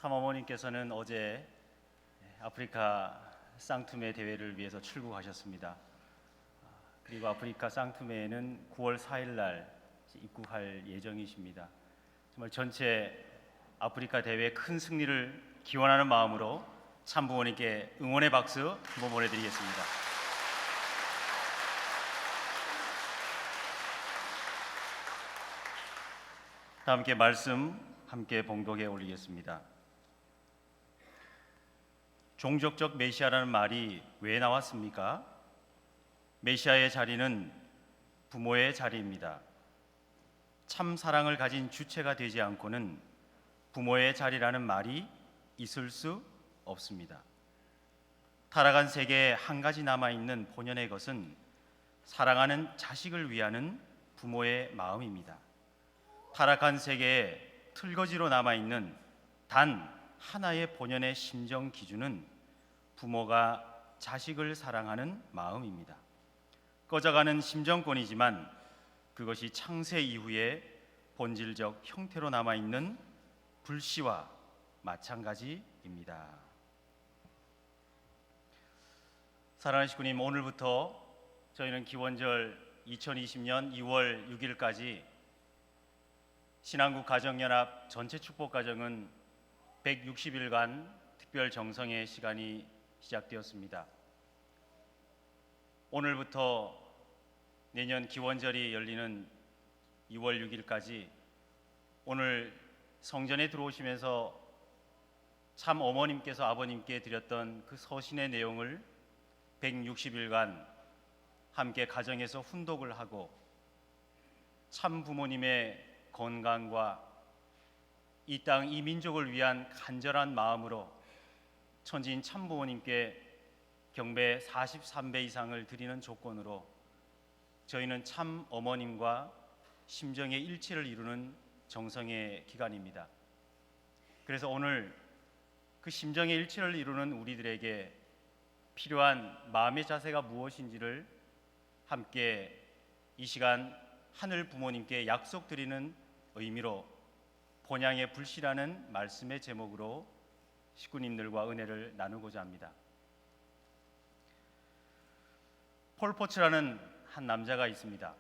참어머님께서는 어제 아프리카 쌍투메 대회를 위해서 출국하셨습니다. 그리고 아프리카 쌍투메에는 9월 4일 날 입국할 예정이십니다. 정말 전체 아프리카 대회 큰 승리를 기원하는 마음으로 참부모님께 응원의 박수 한번 보내드리겠습니다. 다 함께 말씀 함께 봉독해 올리겠습니다. 종족적 메시아라는 말이 왜 나왔습니까? 메시아의 자리는 부모의 자리입니다. 참 사랑을 가진 주체가 되지 않고는 부모의 자리라는 말이 있을 수 없습니다. 타락한 세계에 한 가지 남아있는 본연의 것은 사랑하는 자식을 위하는 부모의 마음입니다. 타락한 세계에 틀거지로 남아있는 단 하나의 본연의 심정 기준은 부모가 자식을 사랑하는 마음입니다. 꺼져가는 심정권이지만 그것이 창세 이후의 본질적 형태로 남아있는 불씨와 마찬가지입니다. 사랑하는 식구님, 오늘부터 저희는 기원절 2020년 2월 6일까지 신한국 가정연합 전체 축복가정은 160일간 특별 정성의 시간이 시작되었습니다. 오늘부터 내년 기원절이 열리는 2월 6일까지 오늘 성전에 들어오시면서 참 어머님께서 아버님께 드렸던 그 서신의 내용을 160일간 함께 가정에서 훈독을 하고 참 부모님의 건강과 이 땅, 이 민족을 위한 간절한 마음으로 천지인 참 부모님께 경배 43배 이상을 드리는 조건으로 저희는 참 어머님과 심정의 일치를 이루는 정성의 기간입니다. 그래서 오늘 그 심정의 일치를 이루는 우리들에게 필요한 마음의 자세가 무엇인지를 함께 이 시간 하늘 부모님께 약속드리는 의미로 본향의 불씨라는 말씀의 제목으로 식구님들과 은혜를 나누고자 합니다. 폴 포츠라는 한 남자가 있습니다.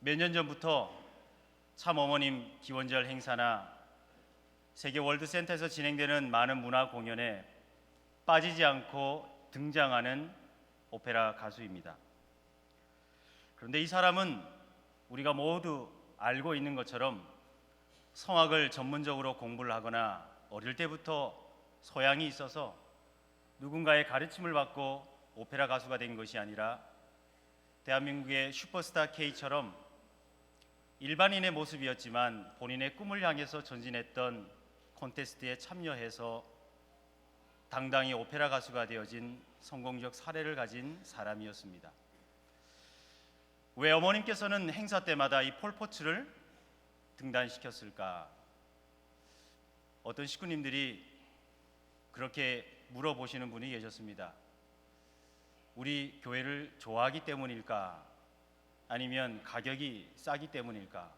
몇 년 전부터 참 어머님 기원절 행사나 세계 월드센터에서 진행되는 많은 문화 공연에 빠지지 않고 등장하는 오페라 가수입니다. 그런데 이 사람은 우리가 모두 알고 있는 것처럼 성악을 전문적으로 공부를 하거나 어릴 때부터 소양이 있어서 누군가의 가르침을 받고 오페라 가수가 된 것이 아니라 대한민국의 슈퍼스타 K처럼 일반인의 모습이었지만 본인의 꿈을 향해서 전진했던 콘테스트에 참여해서 당당히 오페라 가수가 되어진 성공적 사례를 가진 사람이었습니다. 왜 어머님께서는 행사 때마다 이 폴 포츠를 등단시켰을까? 어떤 식구님들이 그렇게 물어보시는 분이 계셨습니다. 우리 교회를 좋아하기 때문일까? 아니면 가격이 싸기 때문일까?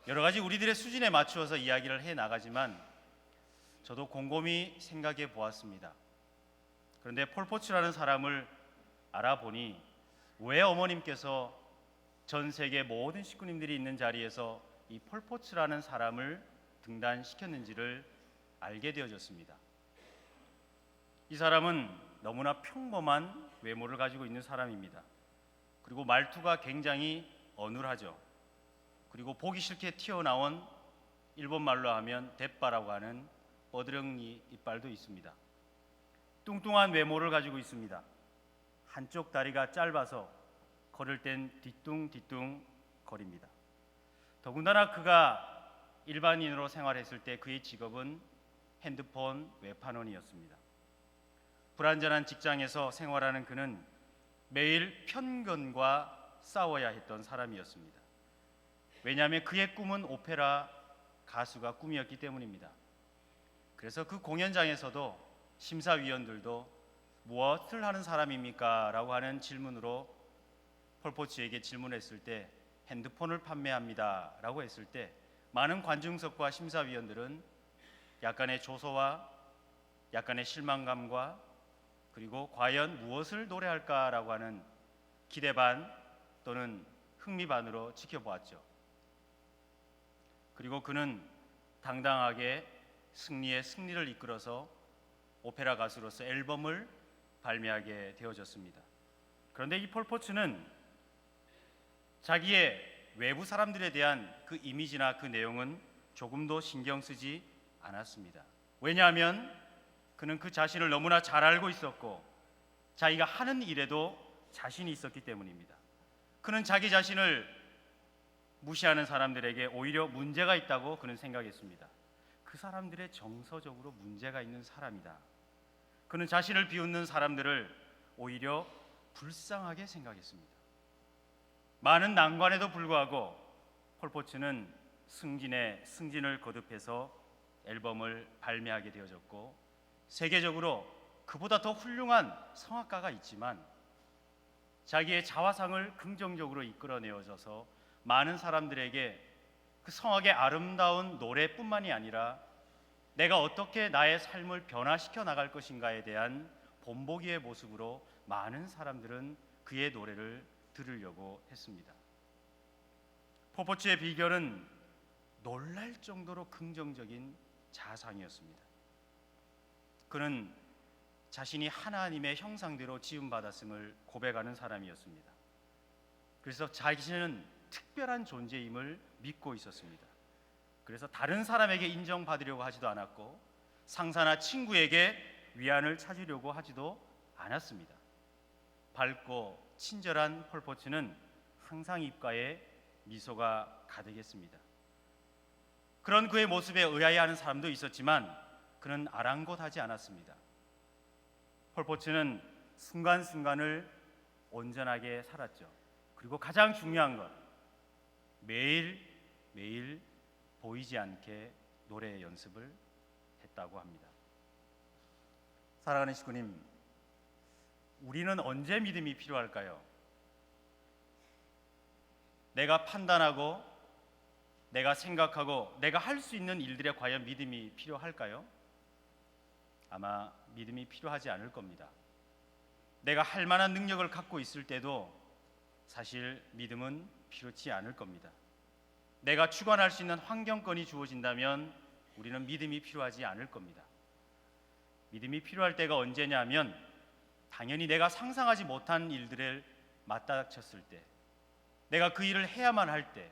여러 가지 우리들의 수준에 맞추어서 이야기를 해 나가지만 저도 곰곰이 생각해 보았습니다. 그런데 폴 포츠라는 사람을 알아보니 왜 어머님께서 전 세계 모든 식구님들이 있는 자리에서 이 폴 포츠라는 사람을 등단시켰는지를 알게 되어졌습니다. 이 사람은 너무나 평범한 외모를 가지고 있는 사람입니다. 그리고 말투가 굉장히 어눌하죠. 그리고 보기 싫게 튀어나온 일본말로 하면 대빠라고 하는 뻐드렁니 이빨도 있습니다. 뚱뚱한 외모를 가지고 있습니다. 한쪽 다리가 짧아서 걸을 땐 뒤뚱뒤뚱 거립니다. 더군다나 그가 일반인으로 생활했을 때 그의 직업은 핸드폰 외판원이었습니다. 불안전한 직장에서 생활하는 그는 매일 편견과 싸워야 했던 사람이었습니다. 왜냐하면 그의 꿈은 오페라 가수가 꿈이었기 때문입니다. 그래서 그 공연장에서도 심사위원들도 무엇을 하는 사람입니까? 라고 하는 질문으로 폴 포츠에게 질문했을 때 핸드폰을 판매합니다 라고 했을 때 많은 관중석과 심사위원들은 약간의 조소와 약간의 실망감과 그리고 과연 무엇을 노래할까라고 하는 기대 반 또는 흥미 반으로 지켜보았죠. 그리고 그는 당당하게 승리를 이끌어서 오페라 가수로서 앨범을 발매하게 되어졌습니다. 그런데 이 폴 포츠는 자기의 외부 사람들에 대한 그 이미지나 그 내용은 조금도 신경 쓰지 않았습니다. 왜냐하면 그는 그 자신을 너무나 잘 알고 있었고 자기가 하는 일에도 자신이 있었기 때문입니다. 그는 자기 자신을 무시하는 사람들에게 오히려 문제가 있다고 그는 생각했습니다. 그 사람들의 정서적으로 문제가 있는 사람이다. 그는 자신을 비웃는 사람들을 오히려 불쌍하게 생각했습니다. 많은 난관에도 불구하고 폴 포츠는 승진을 거듭해서 앨범을 발매하게 되어졌고 세계적으로 그보다 더 훌륭한 성악가가 있지만 자기의 자화상을 긍정적으로 이끌어내어져서 많은 사람들에게 그 성악의 아름다운 노래뿐만이 아니라 내가 어떻게 나의 삶을 변화시켜 나갈 것인가에 대한 본보기의 모습으로 많은 사람들은 그의 노래를 들으려고 했습니다. 폴 포츠의 비결은 놀랄 정도로 긍정적인 자상이었습니다. 그는 자신이 하나님의 형상대로 지음받았음을 고백하는 사람이었습니다. 그래서 자신은 특별한 존재임을 믿고 있었습니다. 그래서 다른 사람에게 인정받으려고 하지도 않았고 상사나 친구에게 위안을 찾으려고 하지도 않았습니다. 밝고 친절한 폴 포츠는 항상 입가에 미소가 가득했습니다. 그런 그의 모습에 의아해하는 사람도 있었지만 그는 아랑곳하지 않았습니다. 폴 포츠는 순간순간을 온전하게 살았죠. 그리고 가장 중요한 것, 매일 보이지 않게 노래 연습을 했다고 합니다. 사랑하는 식구님, 우리는 언제 믿음이 필요할까요? 내가 판단하고 내가 생각하고 내가 할 수 있는 일들에 과연 믿음이 필요할까요? 아마 믿음이 필요하지 않을 겁니다. 내가 할 만한 능력을 갖고 있을 때도 사실 믿음은 필요치 않을 겁니다. 내가 주관할 수 있는 환경권이 주어진다면 우리는 믿음이 필요하지 않을 겁니다. 믿음이 필요할 때가 언제냐면 당연히 내가 상상하지 못한 일들을 맞닥쳤을 때, 내가 그 일을 해야만 할 때,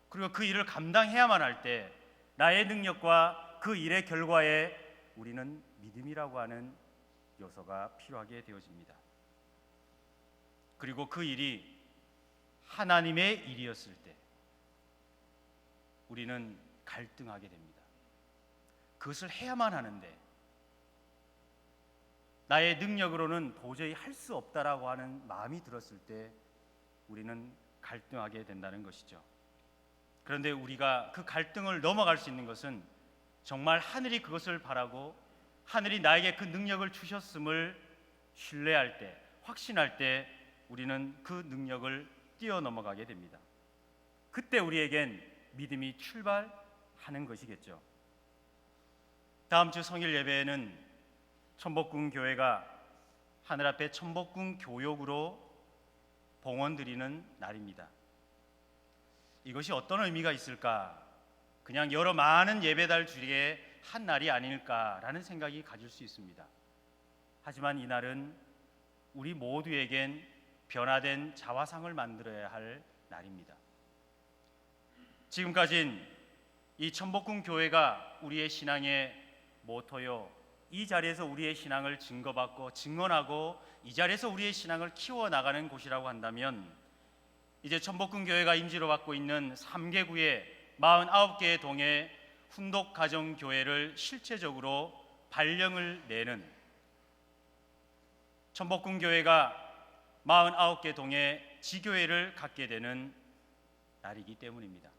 그리고 그 일을 감당해야만 할 때 나의 능력과 그 일의 결과에 우리는 믿음이라고 하는 요소가 필요하게 되어집니다. 그리고 그 일이 하나님의 일이었을 때 우리는 갈등하게 됩니다. 그것을 해야만 하는데 나의 능력으로는 도저히 할 수 없다라고 하는 마음이 들었을 때 우리는 갈등하게 된다는 것이죠. 그런데 우리가 그 갈등을 넘어갈 수 있는 것은 정말 하늘이 그것을 바라고 하늘이 나에게 그 능력을 주셨음을 신뢰할 때, 확신할 때 우리는 그 능력을 뛰어넘어가게 됩니다. 그때 우리에겐 믿음이 출발하는 것이겠죠. 다음 주 성일 예배에는 천복궁 교회가 하늘 앞에 천복궁 교역으로 봉헌 드리는 날입니다. 이것이 어떤 의미가 있을까? 그냥 여러 많은 예배달 중에 한 날이 아닐까라는 생각이 가질 수 있습니다. 하지만 이 날은 우리 모두에겐 변화된 자화상을 만들어야 할 날입니다. 지금까진 이 천복궁 교회가 우리의 신앙의 모토요, 이 자리에서 우리의 신앙을 증거받고 증언하고 이 자리에서 우리의 신앙을 키워나가는 곳이라고 한다면 이제 천복궁 교회가 임지로 받고 있는 3개구의 49개의 동의 훈독가정교회를 실체적으로 발령을 내는 천복궁 교회가 49개 동의 지교회를 갖게 되는 날이기 때문입니다.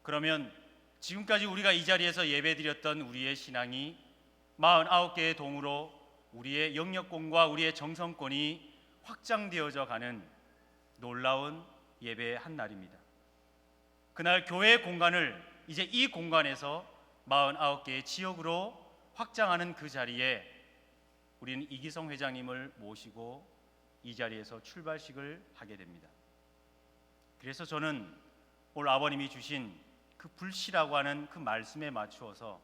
그러면 지금까지 우리가 이 자리에서 예배드렸던 우리의 신앙이 49개의 동으로 우리의 영역권과 우리의 정성권이 확장되어져 가는 놀라운 예배의 한 날입니다. 그날 교회의 공간을 이제 이 공간에서 49개의 지역으로 확장하는 그 자리에 우리는 이기성 회장님을 모시고 이 자리에서 출발식을 하게 됩니다. 그래서 저는 오늘 아버님이 주신 그 불씨라고 하는 그 말씀에 맞추어서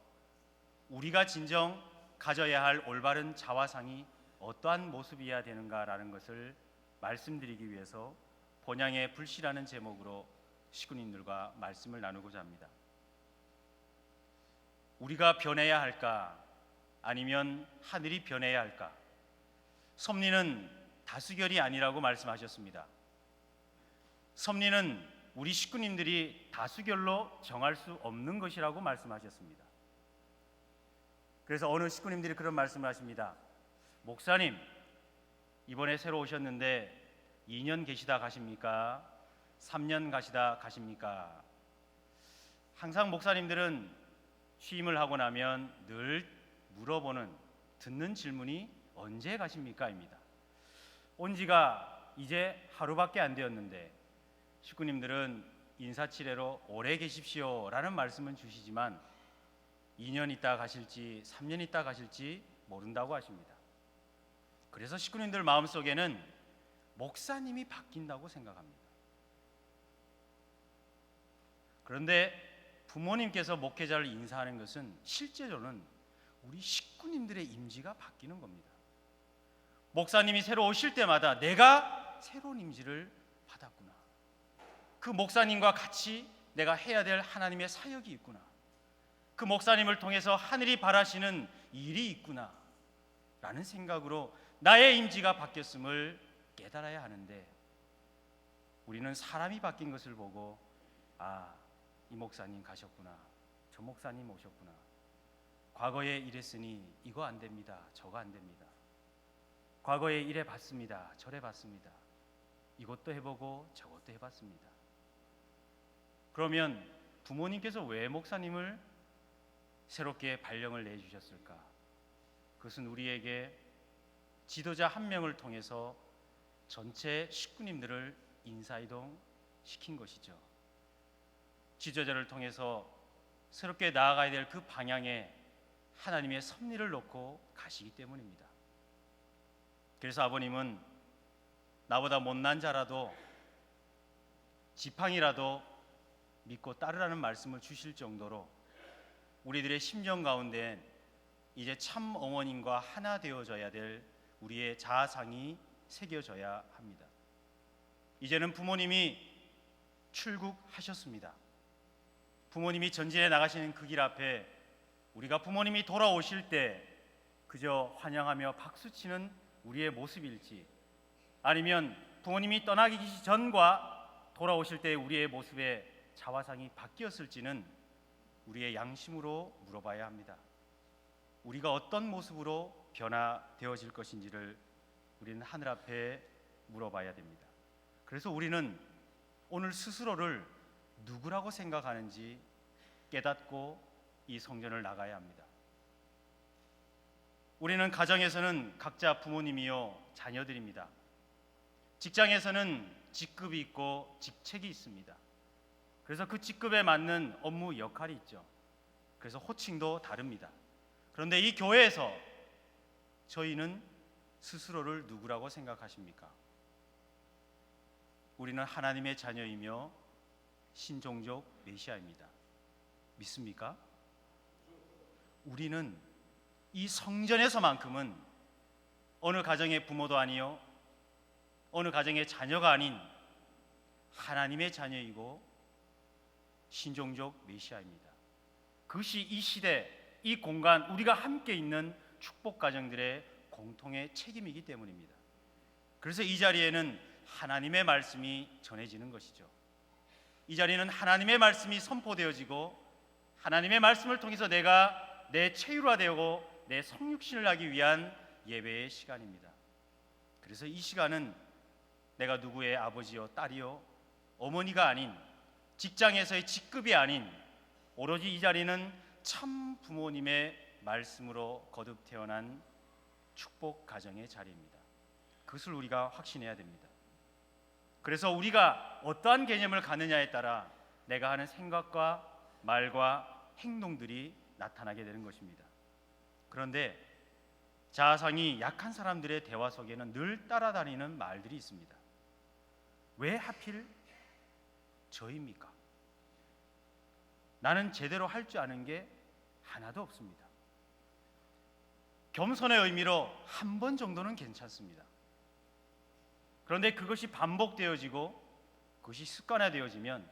우리가 진정 가져야 할 올바른 자화상이 어떠한 모습이어야 되는가라는 것을 말씀드리기 위해서 본향의 불씨라는 제목으로 식구님들과 말씀을 나누고자 합니다. 우리가 변해야 할까? 아니면 하늘이 변해야 할까? 섭리는 다수결이 아니라고 말씀하셨습니다. 섭리는 우리 식구님들이 다수결로 정할 수 없는 것이라고 말씀하셨습니다. 그래서 어느 식구님들이 그런 말씀을 하십니다. 목사님, 이번에 새로 오셨는데 2년 계시다 가십니까? 3년 가시다 가십니까? 항상 목사님들은 취임을 하고 나면 늘 물어보는, 듣는 질문이 언제 가십니까? 입니다. 온 지가 이제 하루밖에 안 되었는데 식구님들은 인사치레로 오래 계십시오 라는 말씀은 주시지만 2년 있다 가실지 3년 있다 가실지 모른다고 하십니다. 그래서 식구님들 마음속에는 목사님이 바뀐다고 생각합니다. 그런데 부모님께서 목회자를 인사하는 것은 실제로는 우리 식구님들의 임지가 바뀌는 겁니다. 목사님이 새로 오실 때마다 내가 새로운 임지를 받았구나. 그 목사님과 같이 내가 해야 될 하나님의 사역이 있구나. 그 목사님을 통해서 하늘이 바라시는 일이 있구나 라는 생각으로 나의 임지가 바뀌었음을 깨달아야 하는데 우리는 사람이 바뀐 것을 보고 이 목사님 가셨구나, 저 목사님 오셨구나, 과거에 이랬으니 이거 안 됩니다, 저거 안 됩니다, 과거에 이래 봤습니다, 저래 봤습니다, 이것도 해보고 저것도 해봤습니다. 그러면 부모님께서 왜 목사님을 새롭게 발령을 내주셨을까? 그것은 우리에게 지도자 한 명을 통해서 전체 식구님들을 인사이동 시킨 것이죠. 지도자를 통해서 새롭게 나아가야 될 그 방향에 하나님의 섭리를 놓고 가시기 때문입니다. 그래서 아버님은 나보다 못난 자라도 지팡이라도 믿고 따르라는 말씀을 주실 정도로 우리들의 심정 가운데 이제 참 어머님과 하나 되어져야 될 우리의 자아상이 새겨져야 합니다. 이제는 부모님이 출국하셨습니다. 부모님이 전진해 나가시는 그 길 앞에 우리가 부모님이 돌아오실 때 그저 환영하며 박수치는 우리의 모습일지, 아니면 부모님이 떠나기 전과 돌아오실 때 우리의 모습의 자화상이 바뀌었을지는 우리의 양심으로 물어봐야 합니다. 우리가 어떤 모습으로 변화되어질 것인지를 우리는 하늘 앞에 물어봐야 됩니다. 그래서 우리는 오늘 스스로를 누구라고 생각하는지 깨닫고 이 성전을 나가야 합니다. 우리는 가정에서는 각자 부모님이요 자녀들입니다. 직장에서는 직급이 있고 직책이 있습니다. 그래서 그 직급에 맞는 업무 역할이 있죠. 그래서 호칭도 다릅니다. 그런데 이 교회에서 저희는 스스로를 누구라고 생각하십니까? 우리는 하나님의 자녀이며 신종족 메시아입니다. 믿습니까? 우리는 이 성전에서만큼은 어느 가정의 부모도 아니요 어느 가정의 자녀가 아닌 하나님의 자녀이고 신종족 메시아입니다. 그것이 이 시대, 이 공간, 우리가 함께 있는 축복 가정들의 공통의 책임이기 때문입니다. 그래서 이 자리에는 하나님의 말씀이 전해지는 것이죠. 이 자리는 하나님의 말씀이 선포되어지고 하나님의 말씀을 통해서 내가 내 체율화되고 내 성육신을 하기 위한 예배의 시간입니다. 그래서 이 시간은 내가 누구의 아버지요 딸이요 어머니가 아닌, 직장에서의 직급이 아닌, 오로지 이 자리는 참 부모님의 말씀으로 거듭 태어난 축복 가정의 자리입니다. 그것을 우리가 확신해야 됩니다. 그래서 우리가 어떠한 개념을 갖느냐에 따라 내가 하는 생각과 말과 행동들이 나타나게 되는 것입니다. 그런데 자아상이 약한 사람들의 대화 속에는 늘 따라다니는 말들이 있습니다. 왜 하필 저입니까? 나는 제대로 할 줄 아는 게 하나도 없습니다. 겸손의 의미로 한 번 정도는 괜찮습니다. 그런데 그것이 반복되어지고 그것이 습관화되어지면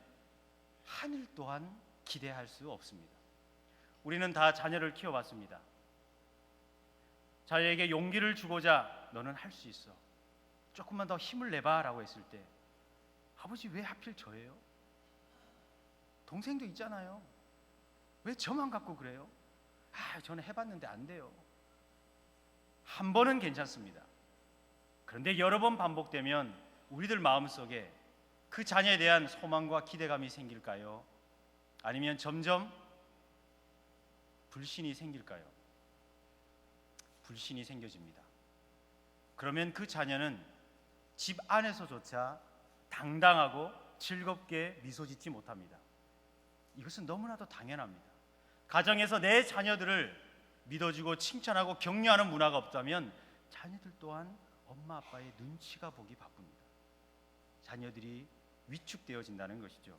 하늘 또한 기대할 수 없습니다. 우리는 다 자녀를 키워봤습니다. 자녀에게 용기를 주고자 너는 할 수 있어, 조금만 더 힘을 내봐 라고 했을 때 아버지 왜 하필 저예요? 동생도 있잖아요. 왜 저만 갖고 그래요? 저는 해봤는데 안 돼요. 한 번은 괜찮습니다. 그런데 여러 번 반복되면 우리들 마음속에 그 자녀에 대한 소망과 기대감이 생길까요? 아니면 점점 불신이 생길까요? 불신이 생겨집니다. 그러면 그 자녀는 집 안에서조차 당당하고 즐겁게 미소 짓지 못합니다. 이것은 너무나도 당연합니다. 가정에서 내 자녀들을 믿어주고 칭찬하고 격려하는 문화가 없다면 자녀들 또한 엄마 아빠의 눈치가 보기 바쁩니다. 자녀들이 위축되어진다는 것이죠.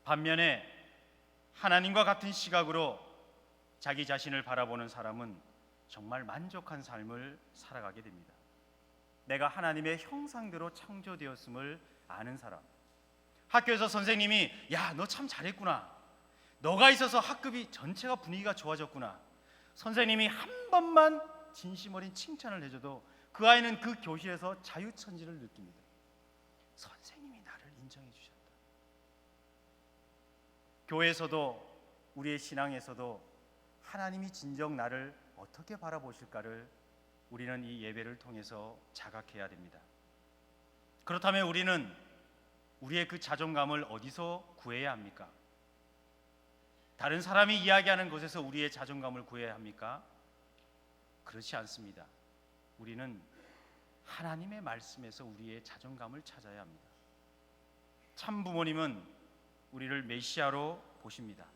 반면에 하나님과 같은 시각으로 자기 자신을 바라보는 사람은 정말 만족한 삶을 살아가게 됩니다. 내가 하나님의 형상대로 창조되었음을 아는 사람. 학교에서 선생님이 야, 너 참 잘했구나, 너가 있어서 학급이 전체가 분위기가 좋아졌구나, 선생님이 한 번만 진심 어린 칭찬을 해줘도 그 아이는 그 교실에서 자유천지를 느낍니다. 선생님이 나를 인정해 주셨다. 교회에서도 우리의 신앙에서도 하나님이 진정 나를 어떻게 바라보실까를 우리는 이 예배를 통해서 자각해야 됩니다. 그렇다면 우리는 우리의 그 자존감을 어디서 구해야 합니까? 다른 사람이 이야기하는 것에서 우리의 자존감을 구해야 합니까? 그렇지 않습니다. 우리는 하나님의 말씀에서 우리의 자존감을 찾아야 합니다. 참 부모님은 우리를 메시아로 보십니다.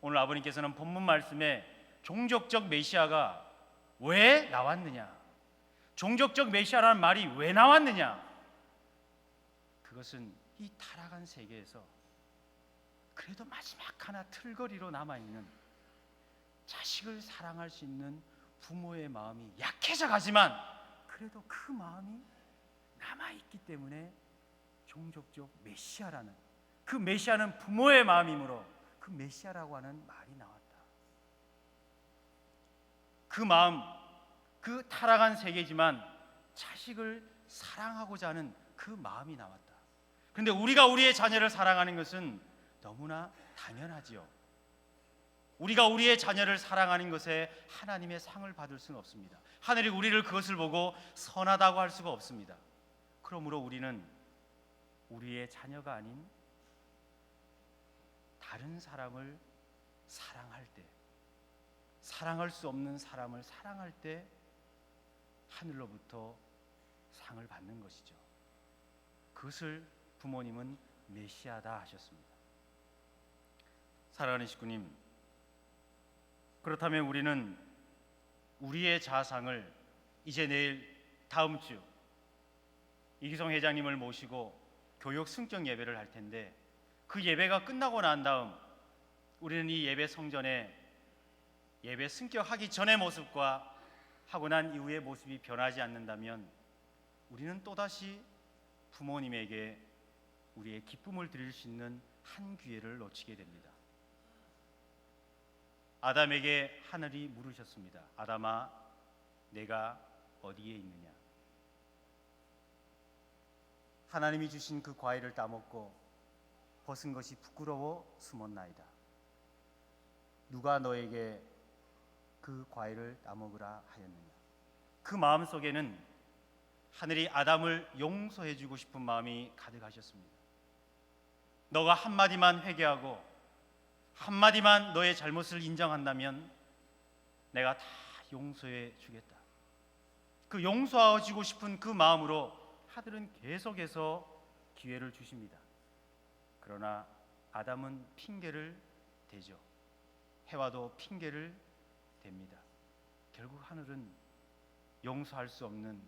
오늘 아버님께서는 본문 말씀에 종족적 메시아가 왜 나왔느냐, 종족적 메시아라는 말이 왜 나왔느냐, 그것은 이 타락한 세계에서 그래도 마지막 하나 틀거리로 남아있는 자식을 사랑할 수 있는 부모의 마음이 약해져 가지만 그래도 그 마음이 남아있기 때문에 종족적 메시아라는, 그 메시아는 부모의 마음이므로 그 메시아라고 하는 말이 나왔다. 그 마음, 그 타락한 세계지만 자식을 사랑하고자 하는 그 마음이 나왔다. 그런데 우리가 우리의 자녀를 사랑하는 것은 너무나 당연하지요. 우리가 우리의 자녀를 사랑하는 것에 하나님의 상을 받을 수는 없습니다. 하늘이 우리를 그것을 보고 선하다고 할 수가 없습니다. 그러므로 우리는 우리의 자녀가 아닌 다른 사람을 사랑할 때, 사랑할 수 없는 사람을 사랑할 때 하늘로부터 상을 받는 것이죠. 그것을 부모님은 메시아다 하셨습니다. 사랑하는 식구님, 그렇다면 우리는 우리의 자상을 이제 내일 다음 주 이기성 회장님을 모시고 교육 승격 예배를 할 텐데, 그 예배가 끝나고 난 다음 우리는 이 예배 성전에 예배 승격하기 전의 모습과 하고 난 이후의 모습이 변하지 않는다면 우리는 또다시 부모님에게 우리의 기쁨을 드릴 수 있는 한 기회를 놓치게 됩니다. 아담에게 하늘이 물으셨습니다. 아담아, 내가 어디에 있느냐? 하나님이 주신 그 과일을 따먹고 벗은 것이 부끄러워 숨었나이다. 누가 너에게 그 과일을 따먹으라 하였느냐? 그 마음 속에는 하늘이 아담을 용서해 주고 싶은 마음이 가득하셨습니다. 너가 한마디만 회개하고 한마디만 너의 잘못을 인정한다면 내가 다 용서해 주겠다. 그 용서하고 싶은 그 마음으로 하늘은 계속해서 기회를 주십니다. 그러나 아담은 핑계를 대죠. 해와도 핑계를 댑니다. 결국 하늘은 용서할 수 없는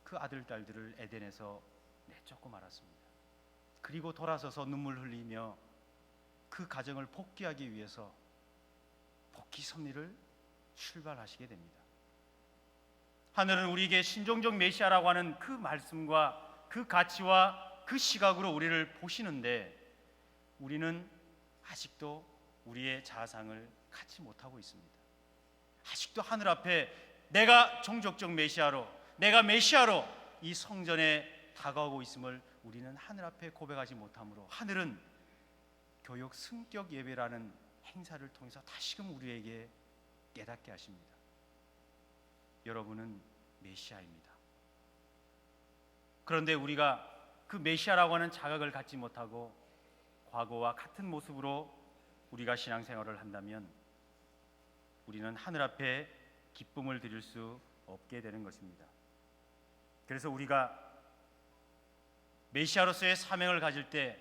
그 아들 딸들을 에덴에서 내쫓고 말았습니다. 그리고 돌아서서 눈물 흘리며 그 가정을 복귀하기 위해서 복귀 섭리를 출발하시게 됩니다. 하늘은 우리에게 신종적 메시아라고 하는 그 말씀과 그 가치와 그 시각으로 우리를 보시는데 우리는 아직도 우리의 자상을 갖지 못하고 있습니다. 아직도 하늘 앞에 내가 종족적 메시아로, 내가 메시아로 이 성전에 다가오고 있음을 우리는 하늘 앞에 고백하지 못하므로 하늘은 교역 승격 예배라는 행사를 통해서 다시금 우리에게 깨닫게 하십니다. 여러분은 메시아입니다. 그런데 우리가 그 메시아라고 하는 자각을 갖지 못하고 과거와 같은 모습으로 우리가 신앙생활을 한다면 우리는 하늘 앞에 기쁨을 드릴 수 없게 되는 것입니다. 그래서 우리가 메시아로서의 사명을 가질 때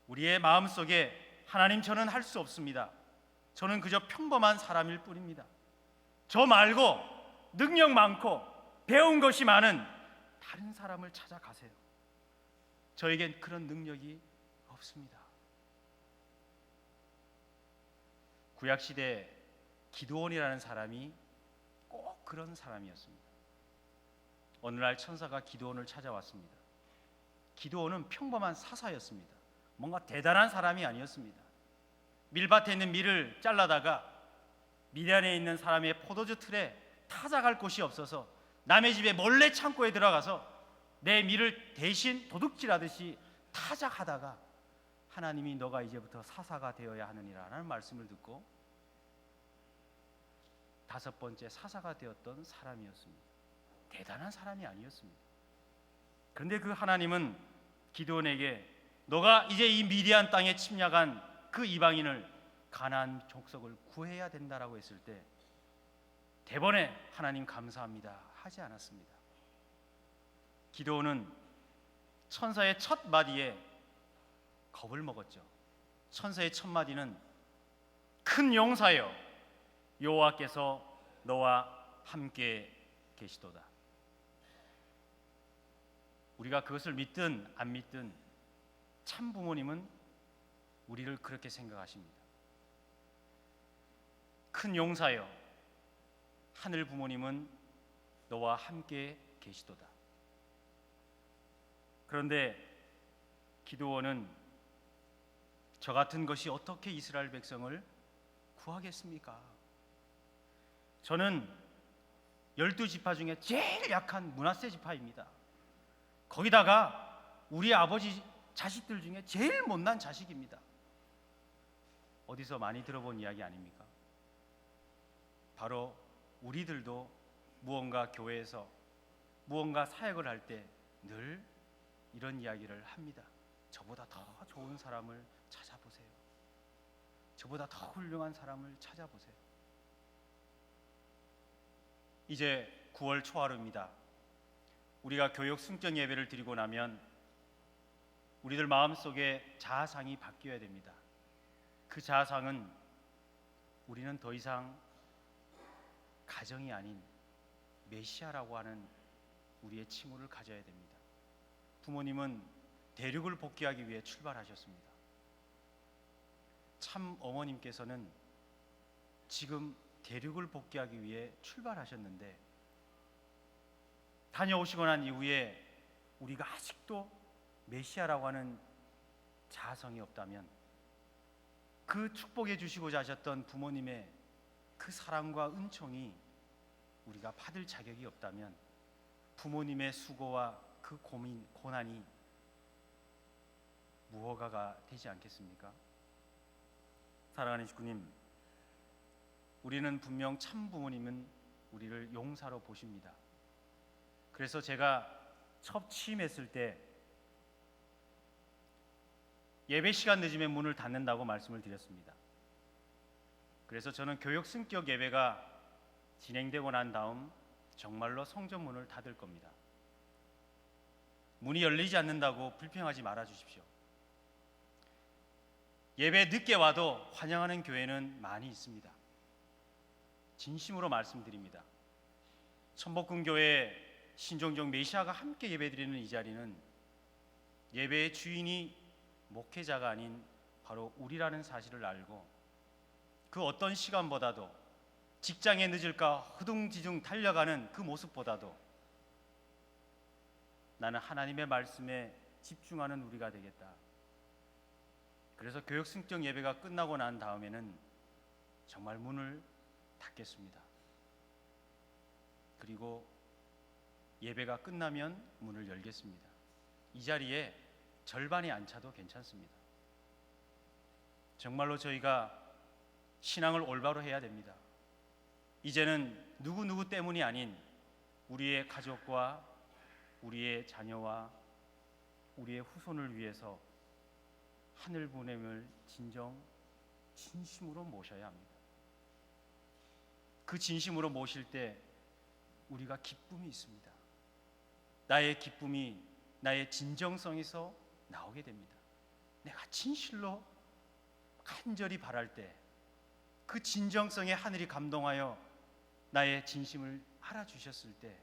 우리의 마음속에 하나님, 저는 할 수 없습니다. 저는 그저 평범한 사람일 뿐입니다. 저 말고 능력 많고 배운 것이 많은 다른 사람을 찾아가세요. 저에겐 그런 능력이 없습니다. 구약시대 기드온이라는 사람이 꼭 그런 사람이었습니다. 어느 날 천사가 기드온을 찾아왔습니다. 기드온은 평범한 사사였습니다. 뭔가 대단한 사람이 아니었습니다. 밀밭에 있는 밀을 잘라다가 미디안에 있는 사람의 포도주 틀에 타작할 곳이 없어서 남의 집에 몰래 창고에 들어가서 내 밀을 대신 도둑질하듯이 타작하다가 하나님이 너가 이제부터 사사가 되어야 하느니라는 말씀을 듣고 5번째 사사가 되었던 사람이었습니다. 대단한 사람이 아니었습니다. 그런데 그 하나님은 기드온에게 너가 이제 이 미디안 땅에 침략한 그 이방인을 가나안 족속을 구해야 된다라고 했을 때 대번에 하나님 감사합니다 하지 않았습니다. 기드온은 천사의 첫 마디에 겁을 먹었죠. 천사의 첫 마디는 큰 용사여 여호와께서 너와 함께 계시도다. 우리가 그것을 믿든 안 믿든 참 부모님은 우리를 그렇게 생각하십니다. 큰 용사여 하늘 부모님은 너와 함께 계시도다. 그런데 기드온은 저 같은 것이 어떻게 이스라엘 백성을 구하겠습니까? 저는 12지파 중에 제일 약한 므낫세 지파입니다. 거기다가 우리 아버지 자식들 중에 제일 못난 자식입니다. 어디서 많이 들어본 이야기 아닙니까? 바로 우리들도 무언가 교회에서 무언가 사역을 할 때 늘 이런 이야기를 합니다. 저보다 더 좋은 사람을 찾아보세요. 저보다 더 훌륭한 사람을 찾아보세요. 이제 9월 초하루입니다. 우리가 교역 승격 예배를 드리고 나면 우리들 마음속에 자아상이 바뀌어야 됩니다. 그 자아상은 우리는 더 이상 가정이 아닌 메시아라고 하는 우리의 칭호를 가져야 됩니다. 부모님은 대륙을 복귀하기 위해 출발하셨습니다. 참 어머님께서는 지금 대륙을 복귀하기 위해 출발하셨는데 다녀오시고 난 이후에 우리가 아직도 메시아라고 하는 자아성이 없다면 그 축복해 주시고자 하셨던 부모님의 그 사랑과 은총이 우리가 받을 자격이 없다면 부모님의 수고와 그 고민, 고난이 무허가가 되지 않겠습니까? 사랑하는 식구님, 우리는 분명 참 부모님은 우리를 용사로 보십니다. 그래서 제가 첫 취임했을 때 예배 시간 늦으면 문을 닫는다고 말씀을 드렸습니다. 그래서 저는 교역 승격 예배가 진행되고 난 다음 정말로 성전 문을 닫을 겁니다. 문이 열리지 않는다고 불평하지 말아 주십시오. 예배 늦게 와도 환영하는 교회는 많이 있습니다. 진심으로 말씀드립니다. 천복궁교회 신종적 메시아가 함께 예배드리는 이 자리는 예배의 주인이 목회자가 아닌 바로 우리라는 사실을 알고 그 어떤 시간보다도 직장에 늦을까 허둥지둥 달려가는 그 모습보다도 나는 하나님의 말씀에 집중하는 우리가 되겠다. 그래서 교역승적 예배가 끝나고 난 다음에는 정말 문을 닫겠습니다. 그리고 예배가 끝나면 문을 열겠습니다. 이 자리에 절반이 안 차도 괜찮습니다. 정말로 저희가 신앙을 올바로 해야 됩니다. 이제는 누구누구 때문이 아닌 우리의 가족과 우리의 자녀와 우리의 후손을 위해서 하늘 보냄을 진심으로 모셔야 합니다. 그 진심으로 모실 때 우리가 기쁨이 있습니다. 나의 기쁨이 나의 진정성에서 나오게 됩니다. 내가 진실로 간절히 바랄 때 그 진정성에 하늘이 감동하여 나의 진심을 알아주셨을 때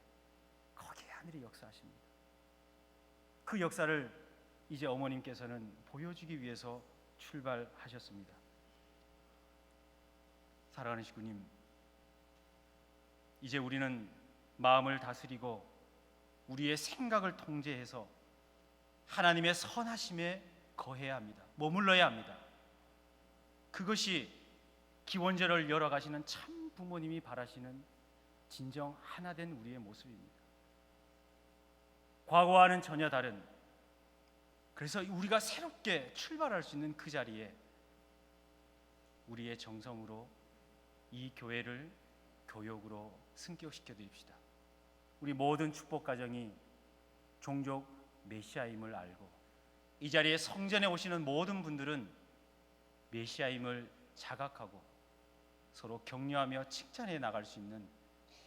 거기에 하늘이 역사하십니다. 그 역사를 이제 어머님께서는 보여주기 위해서 출발하셨습니다. 사랑하는 식구님, 이제 우리는 마음을 다스리고 우리의 생각을 통제해서 하나님의 선하심에 거해야 합니다. 머물러야 합니다. 그것이 기원절을 열어가시는 참 부모님이 바라시는 진정 하나된 우리의 모습입니다. 과거와는 전혀 다른, 그래서 우리가 새롭게 출발할 수 있는 그 자리에 우리의 정성으로 이 교회를 교역으로 승격시켜 드립시다. 우리 모든 축복 가정이 종족 메시아임을 알고 이 자리에 성전에 오시는 모든 분들은 메시아임을 자각하고 서로 격려하며 칭찬해 나갈 수 있는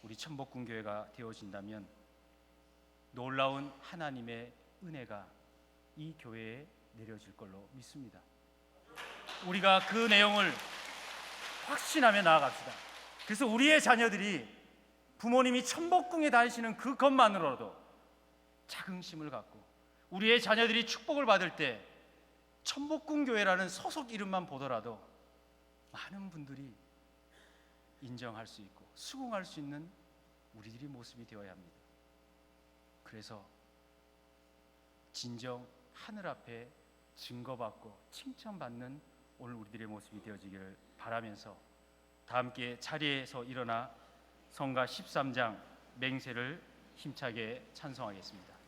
우리 천복궁교회가 되어진다면 놀라운 하나님의 은혜가 이 교회에 내려질 걸로 믿습니다. 우리가 그 내용을 확신하며 나아갑시다. 그래서 우리의 자녀들이 부모님이 천복궁에 다니시는 그것만으로도 자긍심을 갖고 우리의 자녀들이 축복을 받을 때 천복궁교회라는 소속 이름만 보더라도 많은 분들이 인정할 수 있고 수긍할 수 있는 우리들의 모습이 되어야 합니다. 그래서 진정 하늘 앞에 증거받고 칭찬받는 오늘 우리들의 모습이 되어지기를 바라면서 다 함께 자리에서 일어나 성가 13장 맹세를 힘차게 찬송하겠습니다.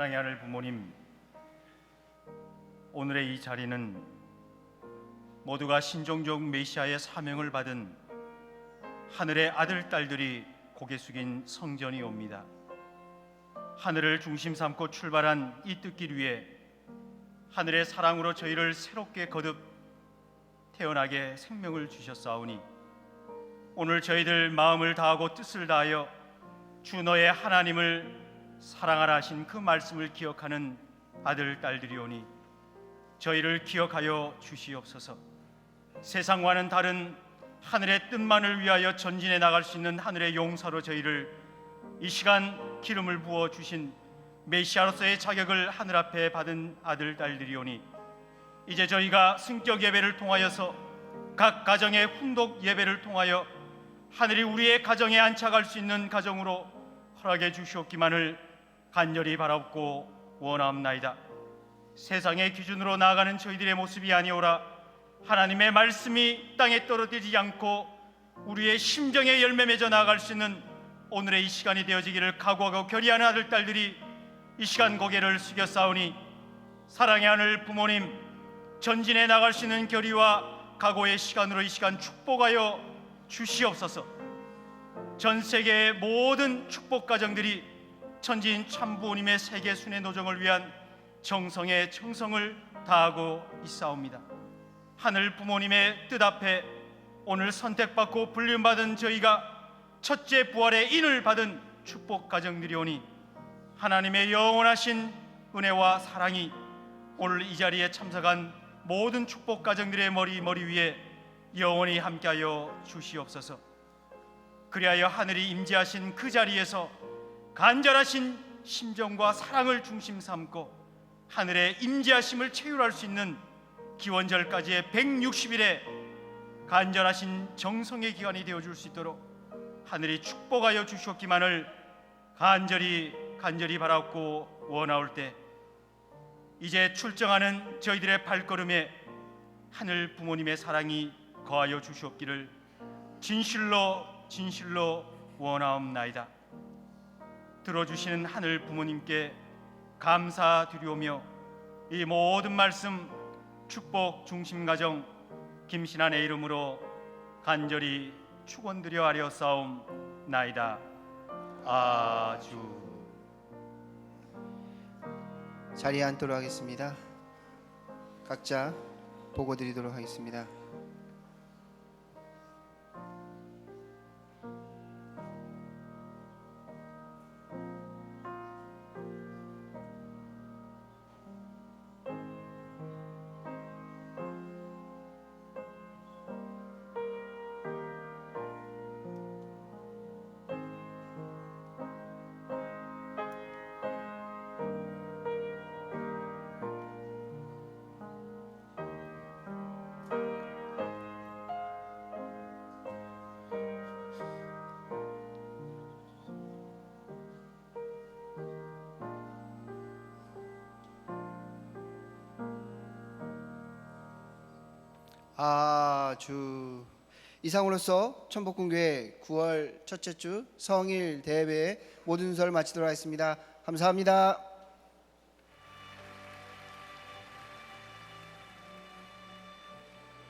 사랑의 하늘 부모님, 오늘의 이 자리는 모두가 신종적 메시아의 사명을 받은 하늘의 아들, 딸들이 고개 숙인 성전이옵니다. 하늘을 중심 삼고 출발한 이 뜻길 위에 하늘의 사랑으로 저희를 새롭게 거듭 태어나게 생명을 주셨사오니 오늘 저희들 마음을 다하고 뜻을 다하여 주 너의 하나님을 사랑하라 하신 그 말씀을 기억하는 아들, 딸들이오니 저희를 기억하여 주시옵소서. 세상과는 다른 하늘의 뜻만을 위하여 전진해 나갈 수 있는 하늘의 용사로 저희를 이 시간 기름을 부어 주신 메시아로서의 자격을 하늘 앞에 받은 아들, 딸들이오니 이제 저희가 승격 예배를 통하여서 각 가정의 훈독 예배를 통하여 하늘이 우리의 가정에 안착할 수 있는 가정으로 허락해 주시옵기만을 간절히 바라옵고 원하옵나이다. 세상의 기준으로 나아가는 저희들의 모습이 아니오라 하나님의 말씀이 땅에 떨어지지 않고 우리의 심정에 열매 맺어 나아갈 수 있는 오늘의 이 시간이 되어지기를 각오하고 결의하는 아들, 딸들이 이 시간 고개를 숙여 싸우니 사랑의 하늘 부모님, 전진해 나갈 수 있는 결의와 각오의 시간으로 이 시간 축복하여 주시옵소서. 전 세계의 모든 축복 가정들이 천지인 참부모님의 세계 순회 노정을 위한 정성에 정성을 다하고 있사옵니다. 하늘 부모님의 뜻 앞에 오늘 선택받고 불림받은 저희가 첫째 부활의 인을 받은 축복 가정들이오니 하나님의 영원하신 은혜와 사랑이 오늘 이 자리에 참석한 모든 축복 가정들의 머리 위에 영원히 함께하여 주시옵소서. 그리하여 하늘이 임재하신 그 자리에서 간절하신 심정과 사랑을 중심 삼고 하늘의 임재하심을 체휼할 수 있는 기원절까지의 160일의 간절하신 정성의 기간이 되어줄 수 있도록 하늘이 축복하여 주시옵기만을 간절히 바라옵고 원하올 때 이제 출정하는 저희들의 발걸음에 하늘 부모님의 사랑이 거하여 주시옵기를 진실로 원하옵나이다. 들어주시는 하늘 부모님께 감사드리오며 이 모든 말씀 축복 중심 가정 김신환의 이름으로 간절히 축원드려 하려싸움나이다. 아주. 자리에 앉도록 하겠습니다. 각자 보고 드리도록 하겠습니다. 아주. 이상으로서 천복궁교회 9월 첫째 주 성일 대회의 모든 순서를 마치도록 하겠습니다. 감사합니다.